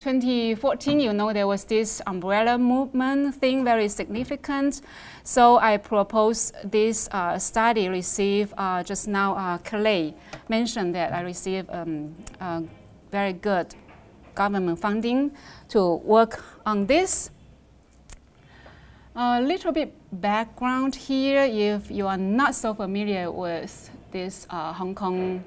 2014, you know, there was this umbrella movement thing, very significant. So I proposed this study, received just now, Clay mentioned that I received very good government funding to work on this. A little bit background here, if you are not so familiar with this Hong Kong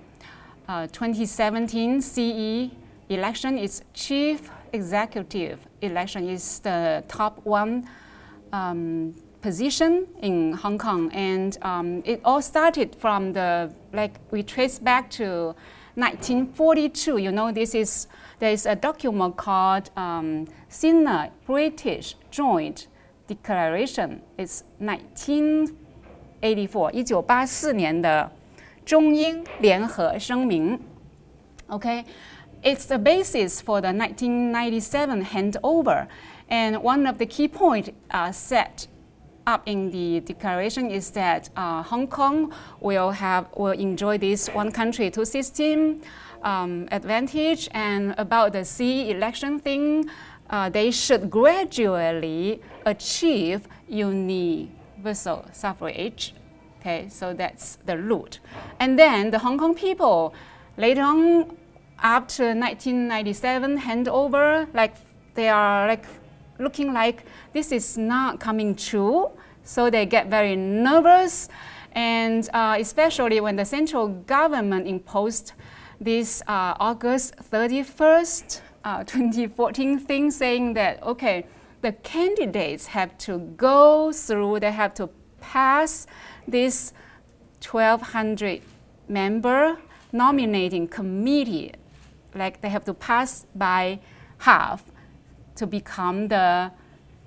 2017 CE election, is chief executive election, is the top one position in Hong Kong, and it all started from the, like, we trace back to 1942. You know, there is a document called Sino-British Joint Declaration. It's 1984, 1984年的中英联合声明。Okay. It's the basis for the 1997 handover, and one of the key points set up in the declaration is that Hong Kong will enjoy this one country, two system advantage, and about the CE election thing, they should gradually achieve universal suffrage. Okay, so that's the root. And then the Hong Kong people later on, after 1997 handover, like they are like looking like this is not coming true, so they get very nervous, and especially when the central government imposed this August 31st, 2014 thing, saying that okay, the candidates have to go through, they have to pass this 1,200 member nominating committee. Like they have to pass by half to become the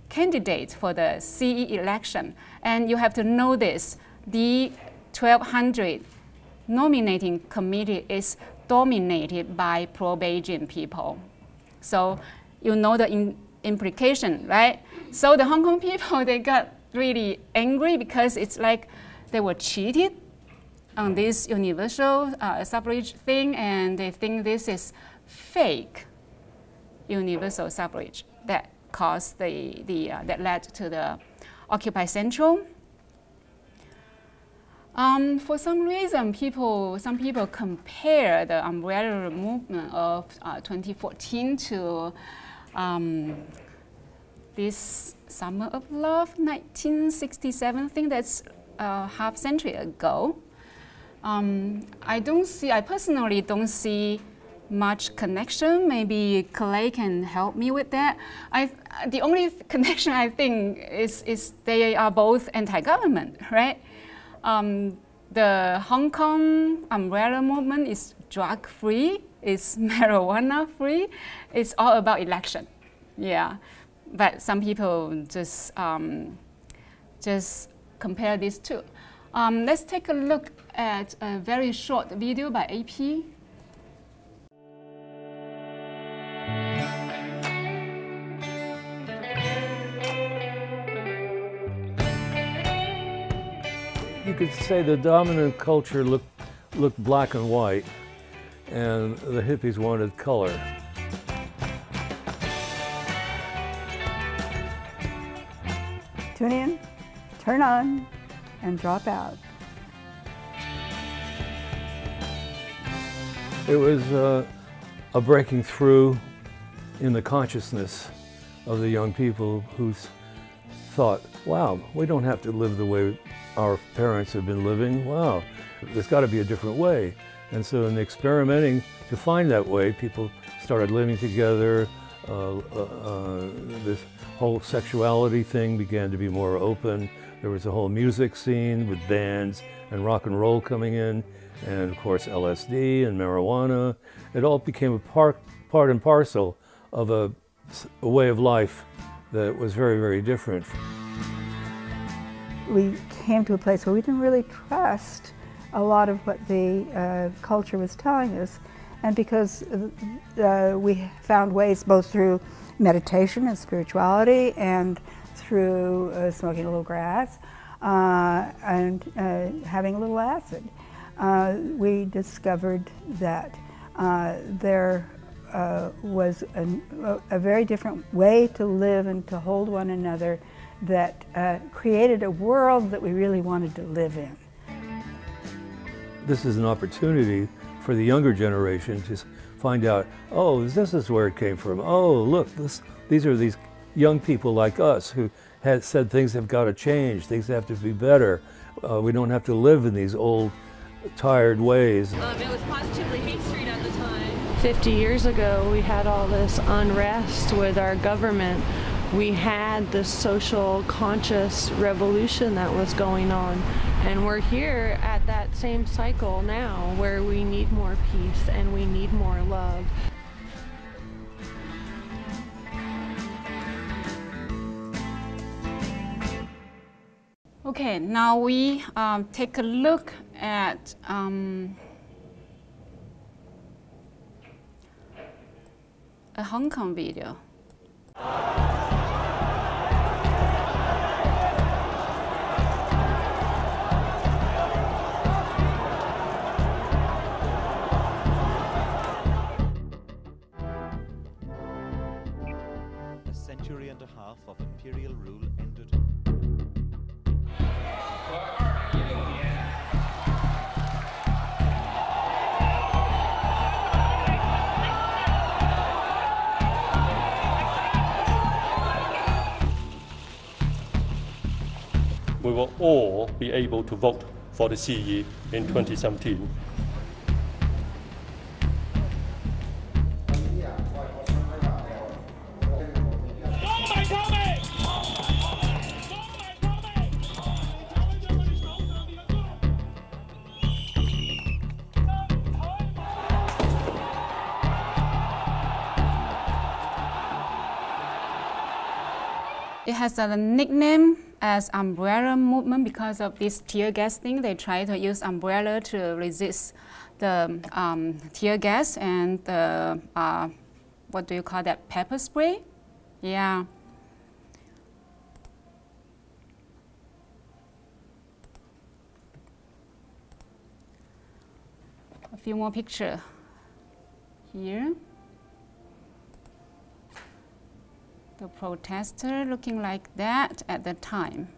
candidate for the CE election. And you have to know this, the 1,200 nominating committee is dominated by pro-Beijing people. So you know the implication, right? So the Hong Kong people, they got really angry because it's like they were cheated on this universal suffrage thing, and they think this is fake universal suffrage that caused that led to the Occupy Central. For some reason, some people compare the umbrella movement of 2014 to this Summer of Love 1967 thing that's half century ago. I personally don't see much connection. Maybe Clay can help me with that. The only connection I think is they are both anti-government, right? The Hong Kong umbrella movement is drug-free, it's marijuana-free, it's all about election, yeah. But some people just compare these two. Let's take a look at a very short video by AP. You could say the dominant culture looked black and white, and the hippies wanted color. Tune in, turn on, and drop out. It was a breaking through in the consciousness of the young people who thought, wow, we don't have to live the way our parents have been living. Wow, there's got to be a different way. And so in experimenting to find that way, people started living together. This whole sexuality thing began to be more open. There was a whole music scene with bands and rock and roll coming in, and of course LSD and marijuana. It all became a part and parcel of a way of life that was very, very different. We came to a place where we didn't really trust a lot of what the culture was telling us, and because we found ways both through meditation and spirituality and through smoking a little grass and having a little acid, we discovered that there was a very different way to live and to hold one another that created a world that we really wanted to live in. This is an opportunity for the younger generation to find out, oh, this is where it came from. Oh, look, these are these young people like us who had said things have got to change, things have to be better. We don't have to live in these old, tired ways. It was positively Hate Street at the time. 50 years ago, we had all this unrest with our government. We had this social conscious revolution that was going on. And we're here at that same cycle now where we need more peace and we need more love. Okay, now we take a look at a Hong Kong video. A century and a half of imperial rule ended. We will all be able to vote for the CE in 2017. It has a nickname as umbrella movement because of this tear gas thing. They try to use umbrella to resist the tear gas and the, what do you call that, pepper spray? Yeah. A few more pictures here. The protester looking like that at the time.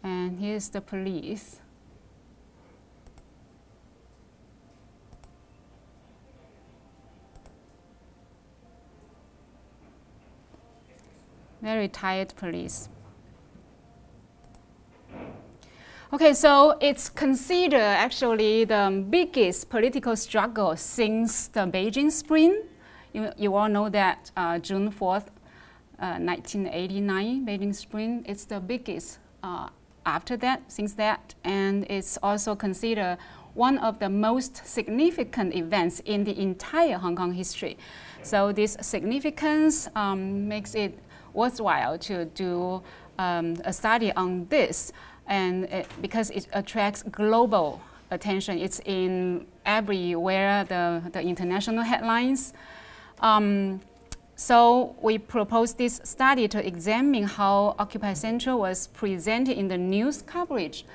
And here's the police. Very tired police. Okay, so it's considered actually the biggest political struggle since the Beijing Spring. You all know that June 4th, 1989, Beijing Spring, it's the biggest after that, since that, and it's also considered one of the most significant events in the entire Hong Kong history. So this significance makes it worthwhile to do a study on this. And because it attracts global attention, it's in everywhere, the international headlines. So we proposed this study to examine how Occupy Central was presented in the news coverage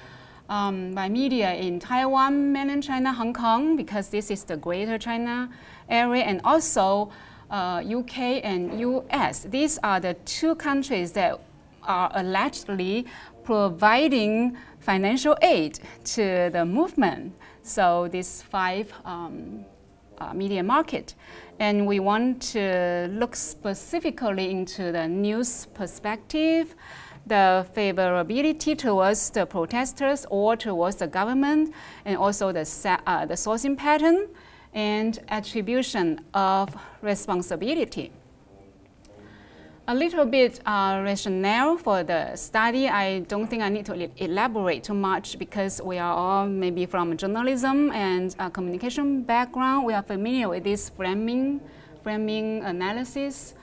by media in Taiwan, mainland China, Hong Kong, because this is the Greater China area, and also UK and US. These are the two countries that are allegedly providing financial aid to the movement. So these 5 media market. And we want to look specifically into the news perspective, the favorability towards the protesters or towards the government, and also the sourcing pattern and attribution of responsibility. A little bit rationale for the study. I don't think I need to elaborate too much because we are all maybe from journalism and communication background. We are familiar with this framing analysis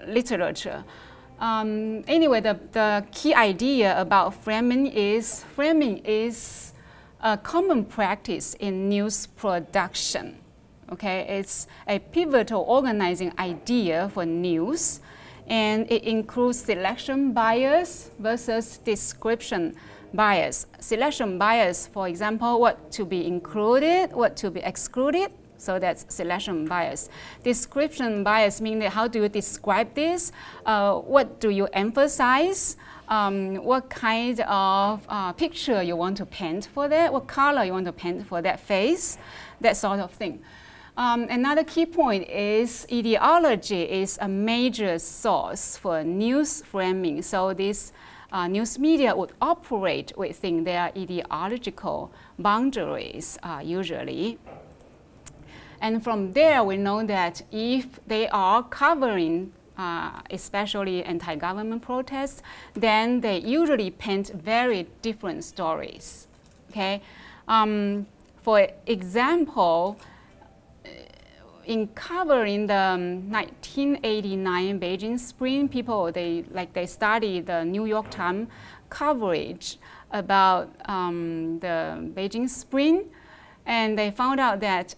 literature. Anyway, the key idea about framing is a common practice in news production. Okay, it's a pivotal organizing idea for news, And it includes selection bias versus description bias. Selection bias, for example, what to be included, what to be excluded. So that's selection bias. Description bias means that how do you describe this? What do you emphasize? What kind of picture you want to paint for that? What color you want to paint for that face? That sort of thing. Another key point is ideology is a major source for news framing. So this news media would operate within their ideological boundaries usually. And from there, we know that if they are covering especially anti-government protests, then they usually paint very different stories. Okay? For example, in covering the 1989 Beijing Spring, people they study the New York Times coverage about the Beijing Spring, and they found out that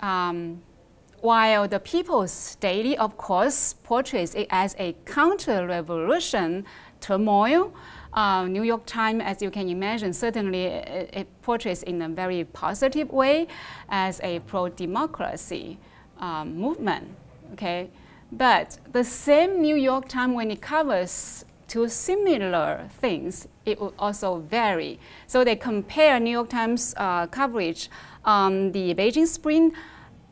while the People's Daily, of course, portrays it as a counter-revolution turmoil, New York Times, as you can imagine, certainly it portrays in a very positive way as a pro-democracy movement, okay? But the same New York Times, when it covers two similar things, it will also vary. So they compare New York Times coverage on the Beijing Spring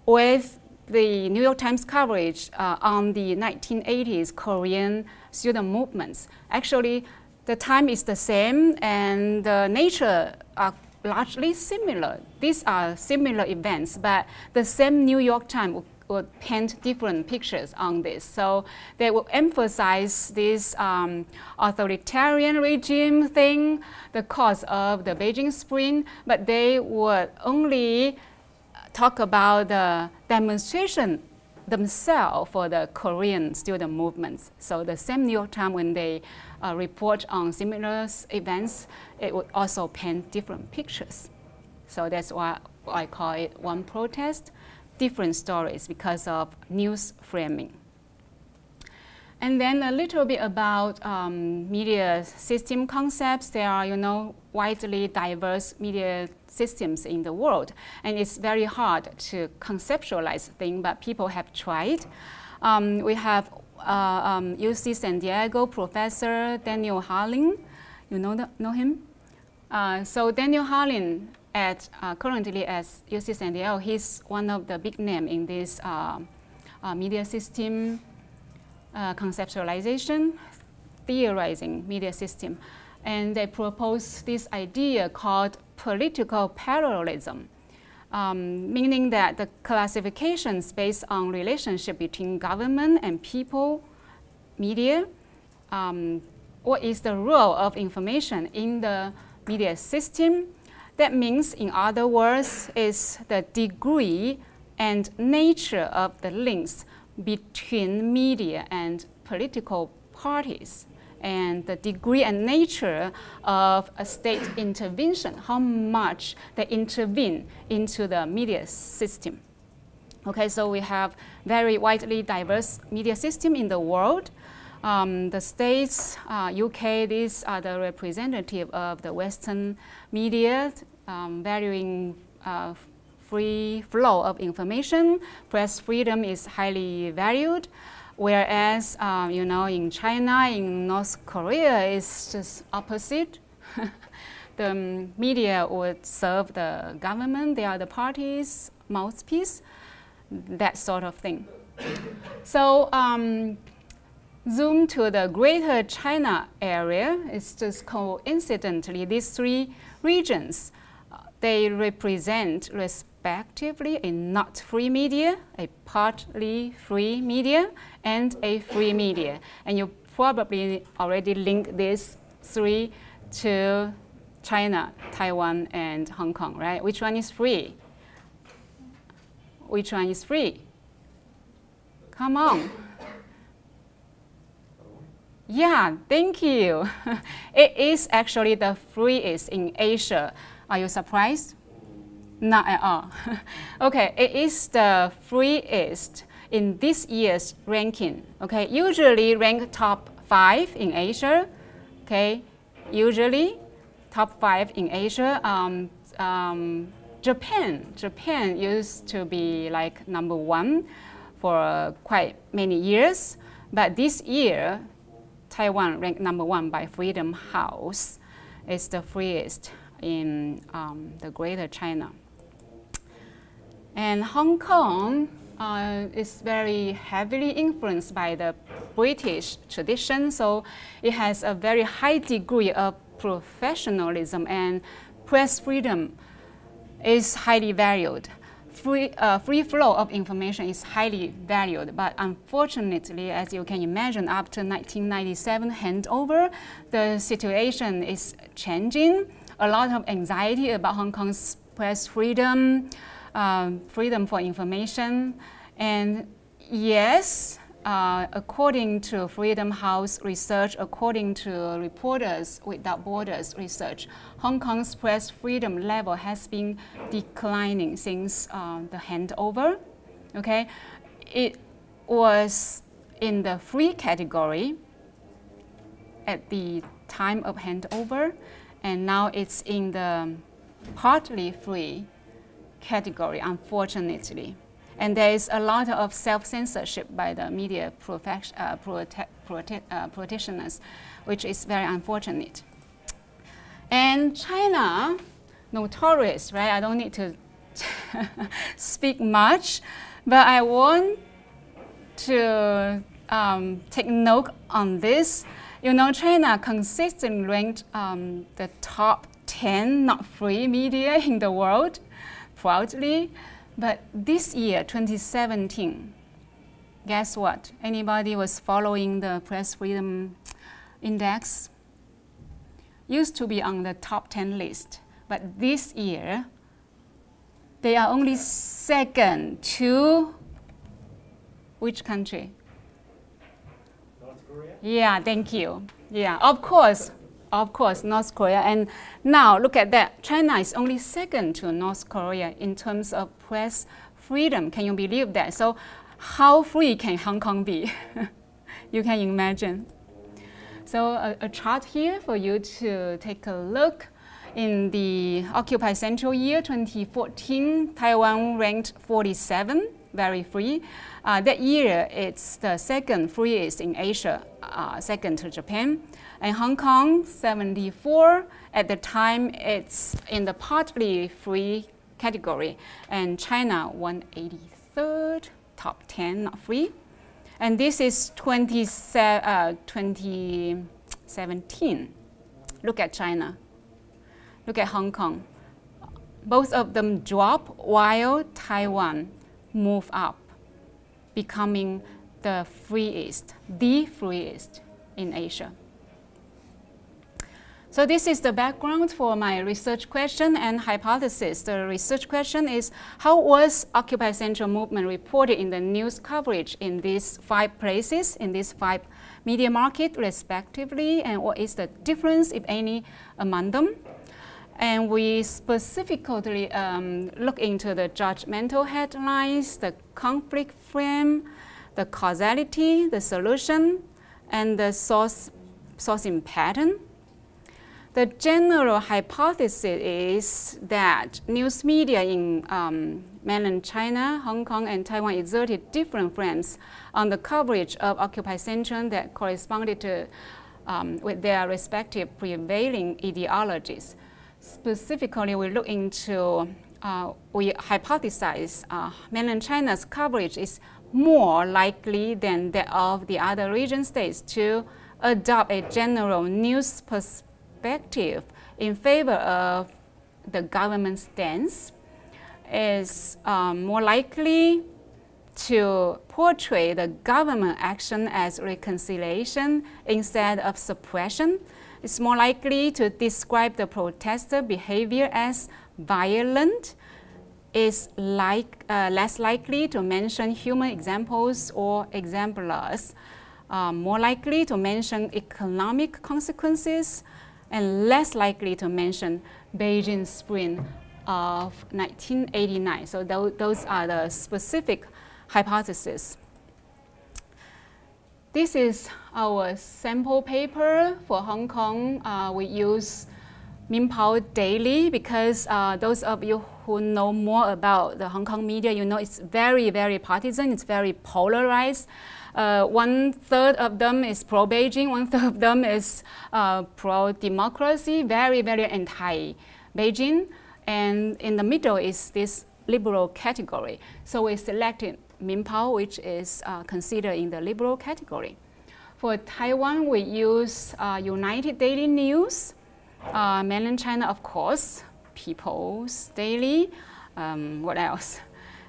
with the New York Times coverage on the 1980s Korean student movements. Actually, the time is the same and the nature are largely similar. These are similar events, but the same New York Times would paint different pictures on this. So they will emphasize this authoritarian regime thing, the cause of the Beijing Spring, but they would only talk about the demonstration themselves for the Korean student movements. So the same New York Times, when they report on similar events, it would also paint different pictures. So that's why I call it one protest, different stories because of news framing. And then a little bit about media system concepts. There are, widely diverse media systems in the world, and it's very hard to conceptualize things, but people have tried. We have UC San Diego professor Daniel Harling. You know him? So Daniel Harling, currently at UC San Diego, he's one of the big names in this media system conceptualization, theorizing media system. And they propose this idea called political parallelism, meaning that the classifications based on relationship between government and people, media, what is the role of information in the media system. That means, in other words, is the degree and nature of the links between media and political parties, and the degree and nature of a state intervention, how much they intervene into the media system. Okay, so we have very widely diverse media system in the world. The States, UK, these are the representative of the Western media, varying free flow of information. Press freedom is highly valued, whereas in China, in North Korea, it's just opposite. The media would serve the government, they are the party's mouthpiece, that sort of thing. So zoom to the Greater China area. It's just coincidentally these three regions. They represent respectively a not free media, a partly free media, and a free media. And you probably already link these three to China, Taiwan, and Hong Kong, right? Which one is free? Which one is free? Come on. Yeah, thank you. It is actually the freest in Asia. Are you surprised? Not at all. Okay, it is the freest in this year's ranking. Okay, usually rank top 5 in Asia. Okay, usually top 5 in Asia. Japan used to be like number 1 for quite many years, but this year Taiwan ranked number 1 by Freedom House. It's the freest in the Greater China. And Hong Kong is very heavily influenced by the British tradition, so it has a very high degree of professionalism, and press freedom is highly valued. Free flow of information is highly valued, but unfortunately, as you can imagine, after 1997 handover, the situation is changing. A lot of anxiety about Hong Kong's press freedom, freedom for information, and yes, according to Freedom House research, according to Reporters Without Borders research, Hong Kong's press freedom level has been declining since the handover. Okay, it was in the free category at the time of handover, and now it's in the partly free category, unfortunately. And there is a lot of self-censorship by the media practitioners, which is very unfortunate. And China, notorious, right? I don't need to speak much, but I want to take note on this. You know, China consistently ranked the top 10 not free media in the world, proudly. But this year, 2017, guess what? Anybody was following the Press Freedom Index? Used to be on the top 10 list, but this year, they are only second to which country? North Korea? Yeah, thank you. Yeah, of course, North Korea. And now look at that. China is only second to North Korea in terms of press freedom. Can you believe that? So how free can Hong Kong be? You can imagine. So a chart here for you to take a look. In the Occupy Central year 2014, Taiwan ranked 47, very free. That year, it's the second freest in Asia, second to Japan. And Hong Kong, 74. At the time, it's in the partly free category. And China, 183rd, top 10, not free. And this is 2017. Look at China. Look at Hong Kong. Both of them drop while Taiwan move up, becoming the freest in Asia. So this is the background for my research question and hypothesis. The research question is, how was Occupy Central movement reported in the news coverage in these 5 places, in these 5 media markets respectively, and what is the difference, if any, among them? And we specifically look into the judgmental headlines, the conflict frame, the causality, the solution, and the sourcing pattern. The general hypothesis is that news media in mainland China, Hong Kong, and Taiwan exerted different frames on the coverage of Occupy Central that corresponded to with their respective prevailing ideologies. Specifically, we look into, we hypothesize mainland China's coverage is more likely than that of the other region states to adopt a general news perspective in favor of the government stance, is more likely to portray the government action as reconciliation instead of suppression. It's more likely to describe the protester behavior as violent. Is less likely to mention human examples or exemplars. More likely to mention economic consequences, and less likely to mention Beijing Spring of 1989. So those are the specific hypothesis. This is our sample paper for Hong Kong. We use Minpao Daily because those of you who know more about the Hong Kong media, you know it's very, very partisan, it's very polarized. 1/3 of them is pro-Beijing, 1/3 of them is pro-democracy, very, very anti-Beijing. And in the middle is this liberal category. So we selected Minpao, which is considered in the liberal category. For Taiwan, we use United Daily News, mainland China, of course, People's Daily, what else?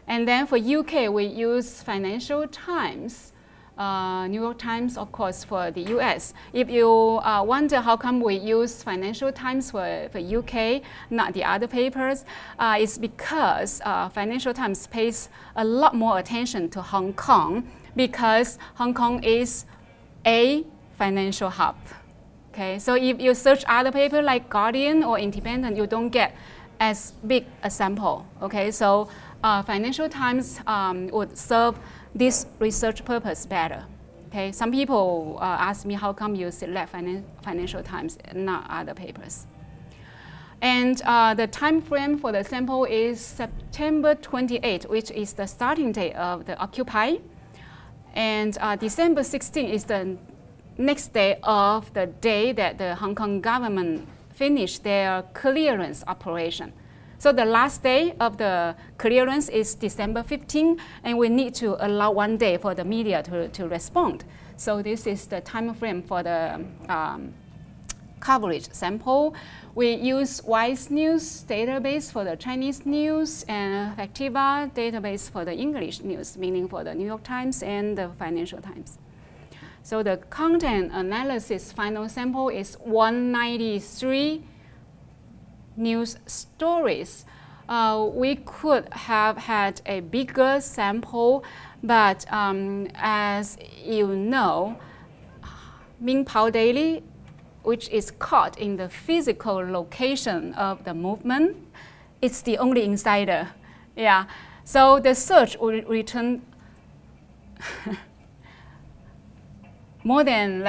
And then for UK, we use Financial Times, New York Times, of course, for the US. If you wonder how come we use Financial Times for UK, not the other papers, it's because Financial Times pays a lot more attention to Hong Kong because Hong Kong is a financial hub. Okay, so if you search other papers like Guardian or Independent, you don't get as big a sample. Okay, so Financial Times would serve this research purpose better. Okay, some people ask me how come you select Financial Times and not other papers. And the time frame for the sample is September 28, which is the starting date of the Occupy. And December 16 is the next day of the day that the Hong Kong government finished their clearance operation. So the last day of the clearance is December 15, and we need to allow 1 day for the media to respond. So this is the time frame for the coverage sample. We use Wise News database for the Chinese news and Factiva database for the English news, meaning for the New York Times and the Financial Times. So the content analysis final sample is 193 news stories. We could have had a bigger sample, but as you know, Minpao Daily, which is caught in the physical location of the movement, it's the only insider. Yeah. So the search will return more than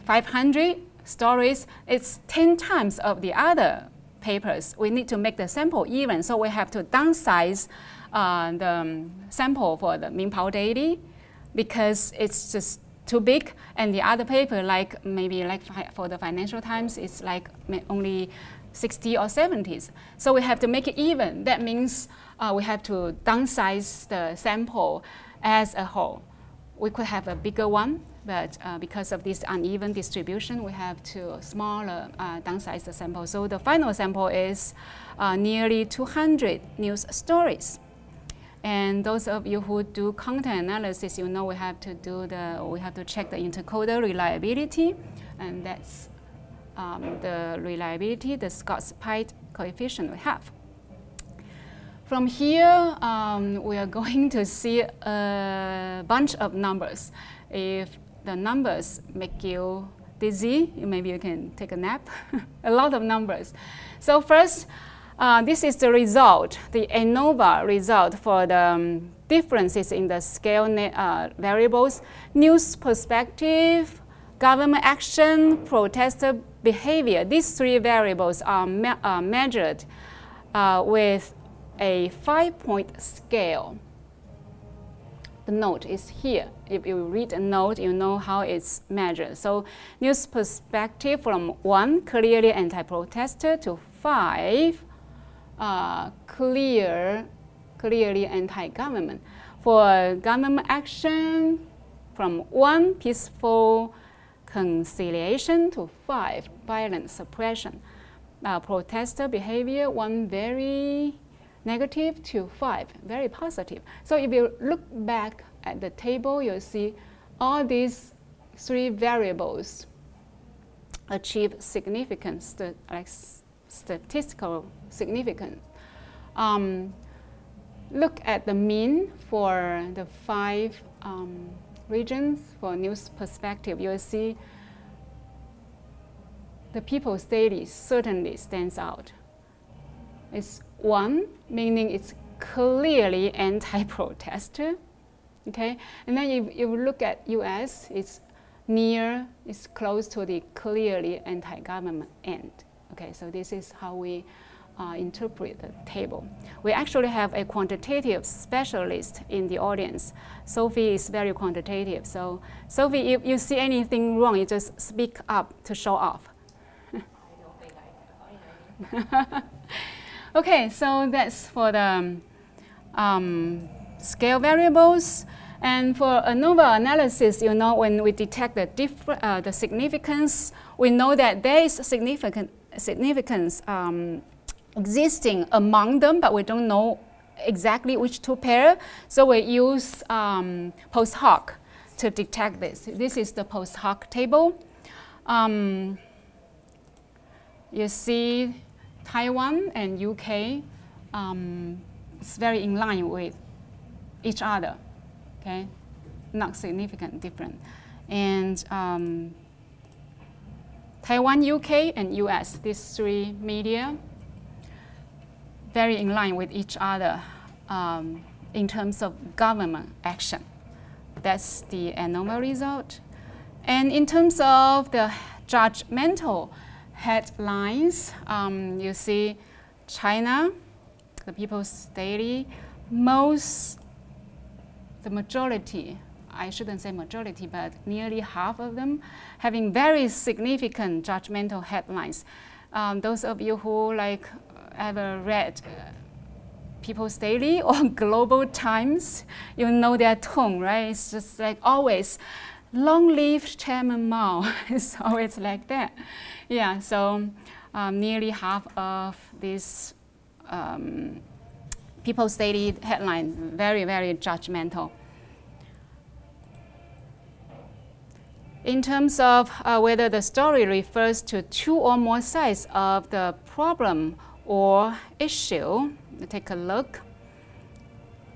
500 stories. It's 10 times of the other papers. We need to make the sample even, so we have to downsize the sample for the Minpao Daily because it's just too big, and the other paper, maybe for the Financial Times, it's like only 60 or 70s. So we have to make it even. That means we have to downsize the sample as a whole. We could have a bigger one, but because of this uneven distribution, we have to smaller downsize the sample. So the final sample is nearly 200 news stories. And those of you who do content analysis, you know we have to check the intercoder reliability, and that's the reliability, the Scott's-Pite coefficient we have. From here, we are going to see a bunch of numbers. If the numbers make you dizzy, maybe you can take a nap. A lot of numbers. So first, this is the result, the ANOVA result for the differences in the scale variables. News perspective, government action, protester behavior. These three variables are measured with a 5-point scale. The note is here. If you read a note, you know how it's measured. So news perspective from 1, clearly anti-protester, to 5, clearly anti-government. For government action, from 1, peaceful conciliation, to 5, violent suppression. Protester behavior, 1 very negative to 5, very positive. So if you look back at the table, you'll see all these 3 variables achieve significance, like statistical significance. Look at the mean for the 5 regions for news perspective. You'll see the People's Daily certainly stands out. It's 1, meaning it's clearly anti-protester, Okay, and then if you look at U.S., it's close to the clearly anti-government end. Okay, so this is how we interpret the table. We actually have a quantitative specialist in the audience. Sophie is very quantitative. So Sophie, if you see anything wrong, you just speak up to show off. I don't think I know. Okay, so that's for the scale variables. And for ANOVA analysis, you know, when we detect the significance, we know that there is significance existing among them, but we don't know exactly which two pair. So we use post hoc to detect this. This is the post hoc table. You see Taiwan and UK is very in line with each other. Okay, not significant different. And Taiwan, UK, and US, these three media, very in line with each other in terms of government action. That's the ANOVA result. And in terms of the judgmental headlines, you see China, the People's Daily, the majority, I shouldn't say majority, but nearly half of them having very significant judgmental headlines. Those of you who ever read People's Daily or Global Times, you know their tone, right? It's just like always, long live Chairman Mao. It's always like that. Yeah, so nearly half of this People's Daily headline, very, very judgmental. In terms of whether the story refers to two or more sides of the problem or issue, take a look.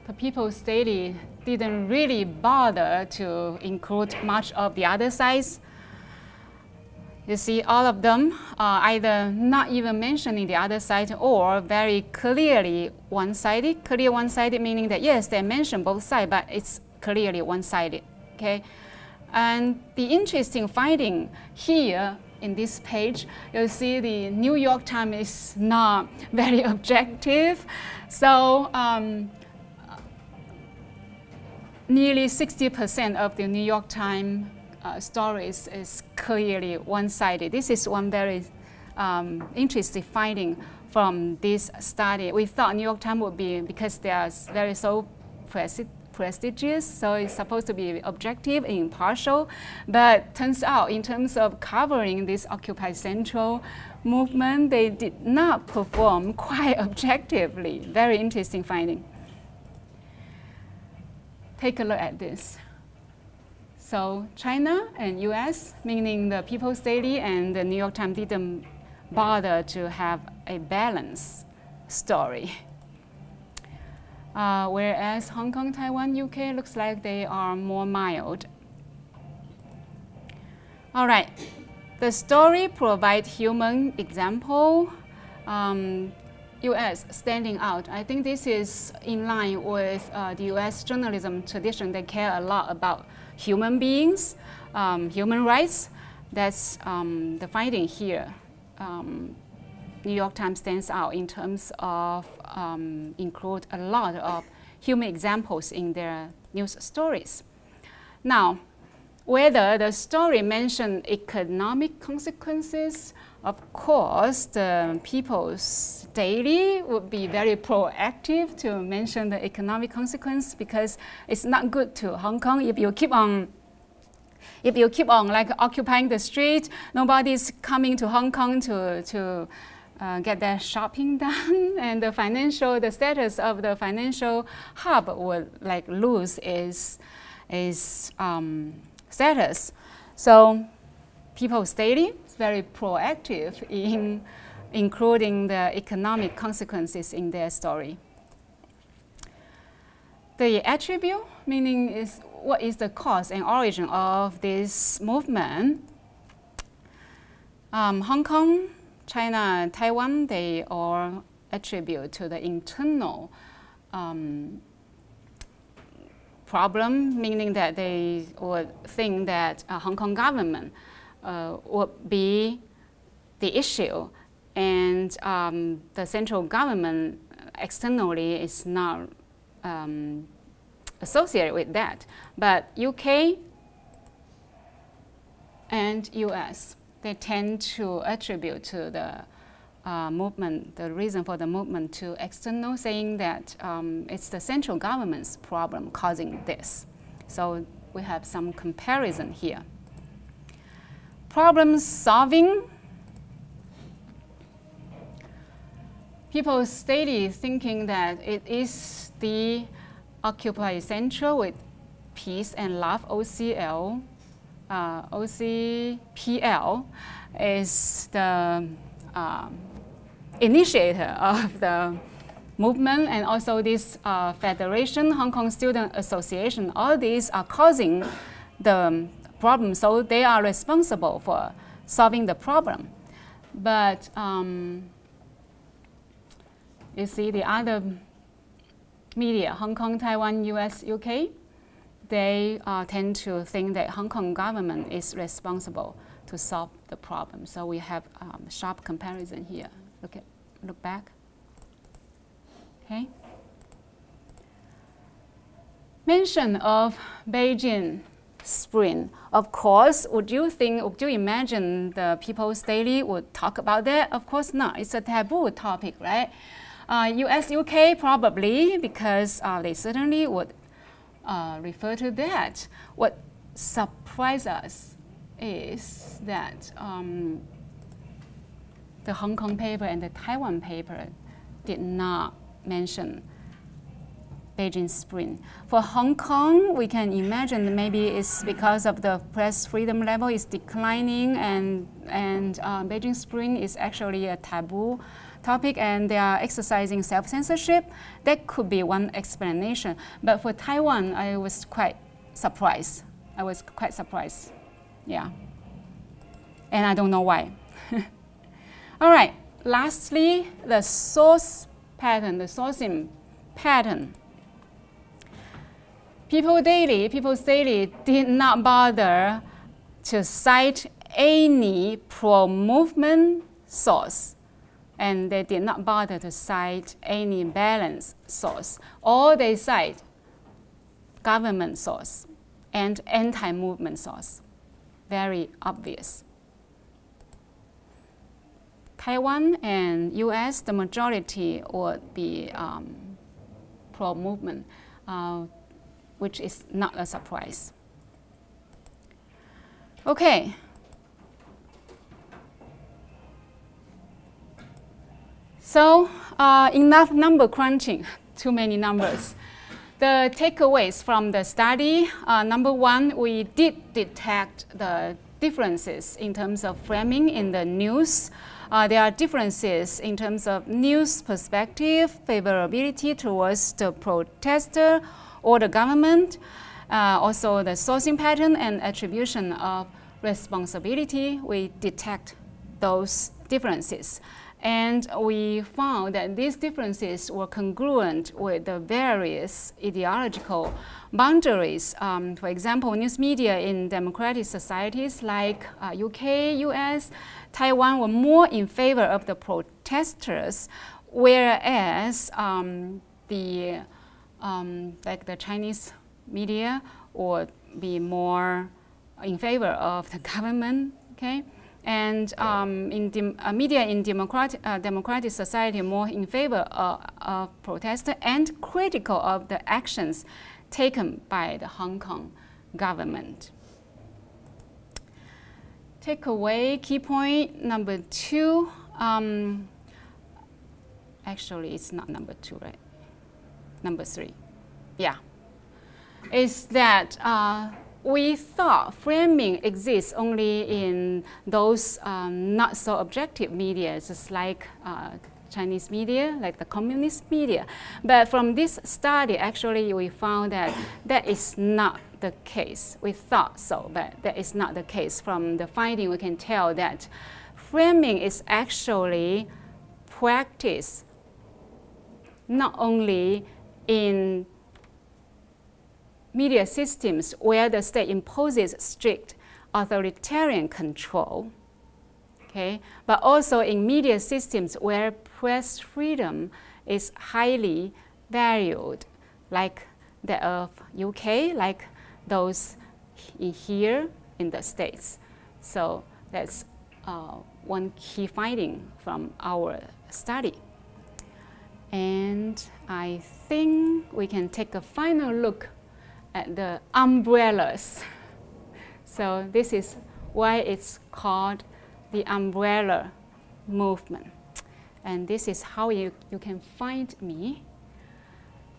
The People's Daily didn't really bother to include much of the other sides. You see all of them are either not even mentioning the other side or very clearly one-sided. Clear one-sided meaning that yes, they mention both sides, but it's clearly one-sided. Okay? And the interesting finding here in this page, you'll see the New York Times is not very objective. So nearly 60% of the New York Times stories is clearly one-sided. This is one very interesting finding from this study. We thought New York Times would be, because they are very so prestigious, so it's supposed to be objective and impartial, but turns out in terms of covering this Occupy Central movement, they did not perform quite objectively. Very interesting finding. Take a look at this. So China and US, meaning the People's Daily and the New York Times, didn't bother to have a balanced story. Whereas Hong Kong, Taiwan, UK looks like they are more mild. All right, the story provides human example. US standing out. I think this is in line with the US journalism tradition. They care a lot about human beings, human rights. That's the finding here. New York Times stands out in terms of include a lot of human examples in their news stories. Now, whether the story mentioned economic consequences, of course, the People's Daily would be very proactive to mention the economic consequence, because it's not good to Hong Kong if you keep on like occupying the street. Nobody's coming to Hong Kong to get their shopping done, and the status of the financial hub would like lose its status. So People's Daily is very proactive in including the economic consequences in their story. The attribute, meaning is what is the cause and origin of this movement. Hong Kong, China, Taiwan, they all attribute to the internal problem, meaning that they would think that Hong Kong government would be the issue, and the central government externally is not associated with that. But UK and US, they tend to attribute to the movement, the reason for the movement to external, saying that it's the central government's problem causing this. So we have some comparison here. Problem solving. People steady thinking that it is the Occupy Central with Peace and Love, OCL. OCPL is the initiator of the movement, and also this Federation, Hong Kong Student Association, all these are causing the problem, so they are responsible for solving the problem. But you see the other media, Hong Kong, Taiwan, US, UK, they tend to think that Hong Kong government is responsible to solve the problem. So we have sharp comparison here. Look back. Okay. Mention of Beijing Spring. Of course, would you imagine the People's Daily would talk about that? Of course not. It's a taboo topic, right? US, UK probably, because they certainly would refer to that. What surprised us is that the Hong Kong paper and the Taiwan paper did not mention Beijing Spring. For Hong Kong, we can imagine maybe it's because of the press freedom level is declining, and Beijing Spring is actually a taboo topic, and they are exercising self-censorship. That could be one explanation. But for Taiwan, I was quite surprised. Yeah. And I don't know why. All right, lastly, the source pattern, the sourcing pattern. People's Daily did not bother to cite any pro-movement source, and they did not bother to cite any balanced source. All they cite government source and anti-movement source. Very obvious. Taiwan and US, the majority would be pro-movement, which is not a surprise. Okay. So enough number crunching, too many numbers. The takeaways from the study, number one, we did detect the differences in terms of framing in the news. There are differences in terms of news perspective, favorability towards the protester or the government, also the sourcing pattern and attribution of responsibility. We detect those differences. And we found that these differences were congruent with the various ideological boundaries. For example, news media in democratic societies like UK, US, Taiwan were more in favor of the protesters, whereas like the Chinese media would be more in favor of the government. Okay. And media in democratic society more in favor of protesters and critical of the actions taken by the Hong Kong government. Takeaway, key point number two. Actually, it's not number two, right? Number three. Yeah. Is that we thought framing exists only in those not so objective media, just like Chinese media, like the communist media. But from this study, actually, we found that that is not the case. We thought so, but that is not the case. From the finding, we can tell that framing is actually practiced not only in media systems where the state imposes strict authoritarian control, okay? But also in media systems where press freedom is highly valued, like that of UK, like those here in the States. So that's one key finding from our study. And I think we can take a final look at the umbrellas. So this is why it's called the umbrella movement. And this is how you can find me.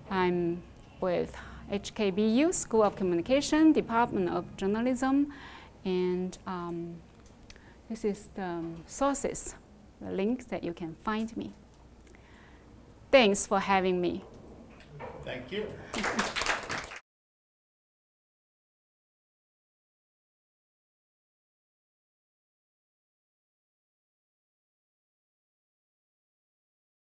I'm with HKBU, School of Communication, Department of Journalism, and this is the sources, the links that you can find me. Thanks for having me. Thank you.